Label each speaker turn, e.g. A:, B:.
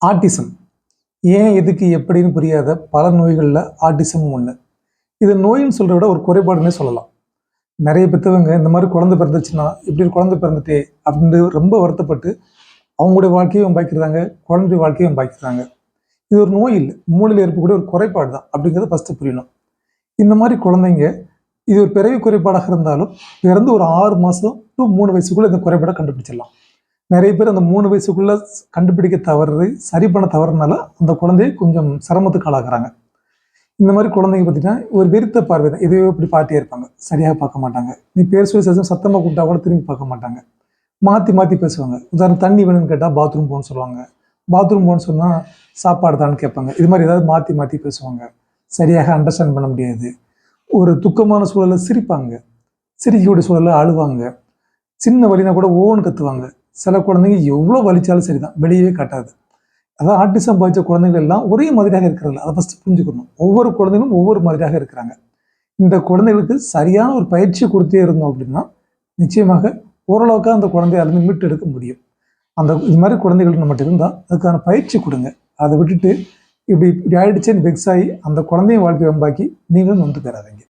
A: Autism ஏன் எதுக்கு எப்படின்னு புரியாத பல நோய்களில் ஆட்டிசமும் ஒன்று. இது நோயின்னு சொல்கிறத விட ஒரு குறைபாடுன்னே சொல்லலாம். நிறைய பெற்றவங்க இந்த மாதிரி குழந்தை பிறந்துச்சுன்னா இப்படி ஒரு குழந்தை பிறந்துட்டே அப்படின்னு ரொம்ப வருத்தப்பட்டு அவங்களுடைய வாழ்க்கையும் பாய்க்கிறாங்க, குழந்தை வாழ்க்கையும் பாய்க்கிறாங்க. இது ஒரு நோய் இல்லை, மூளையில் ஏற்படக்கூடிய ஒரு குறைபாடு தான் அப்படிங்கிறத ஃபஸ்ட்டு புரியணும். இந்த மாதிரி குழந்தைங்க இது ஒரு பிறவி குறைபாடாக இருந்தாலும் பிறந்து ஒரு 6 மாதம் டு 3 வயசுக்குள்ளே இந்த குறைபாடை கண்டுபிடிச்சிடலாம். நிறைய பேர் அந்த 3 வயசுக்குள்ள கண்டுபிடிக்க தவறு, சரி பண்ண தவறுனால அந்த குழந்தைய கொஞ்சம் சிரமத்துக்கு ஆளாக்குறாங்க. இந்த மாதிரி குழந்தைங்க பார்த்தீங்கன்னா ஒரு வெறுத்த பார்வை தான், எதையோ இப்படி பார்த்துட்டே இருப்பாங்க, சரியாக பார்க்க மாட்டாங்க. நீ பேர் சொல்லி சத்தமாக கூப்பிட்டா கூட திரும்பி பார்க்க மாட்டாங்க, மாற்றி மாற்றி பேசுவாங்க. உதாரணம் தண்ணி வேணும்னு கேட்டால் பாத்ரூம் போகணும்னு சொல்லுவாங்க, பாத்ரூம் போகணும்னு சொன்னால் சாப்பாடு தான்னு கேட்பாங்க. இது மாதிரி ஏதாவது மாற்றி மாற்றி பேசுவாங்க, சரியாக அண்டர்ஸ்டாண்ட் பண்ண முடியாது. ஒரு துக்கமான சூழலில் சிரிப்பாங்க, சிரிக்கக்கூடிய சூழலில் அழுவாங்க, சின்ன வலினா கூட ஓன்னு கத்துவாங்க. சில குழந்தைங்க எவ்வளோ வலிச்சாலும் சரிதான், வெளியவே காட்டாது. அதான் ஆட்டிசம் பாதித்த குழந்தைகள் எல்லாம் ஒரே மாதிரியாக இருக்கிறதில்ல, அதை ஃபஸ்ட்டு புரிஞ்சுக்கணும். ஒவ்வொரு குழந்தைகளும் ஒவ்வொரு மாதிரியாக இருக்கிறாங்க. இந்த குழந்தைகளுக்கு சரியான ஒரு பயிற்சி கொடுத்தே இருந்தோம் அப்படின்னா நிச்சயமாக ஓரளவுக்கு அந்த குழந்தைய அதுலேருந்து மீட்டு எடுக்க முடியும். இது மாதிரி குழந்தைகள் நம்மகிட்ட இருந்தால் அதுக்கான பயிற்சி கொடுங்க. அதை விட்டுட்டு இப்படி இப்படி ஆயிடுச்சேன்னு வெக்ஸ் ஆகி அந்த குழந்தைய வாழ்க்கை வம்பாக்கி நீங்களும் வந்து பெறாதீங்க.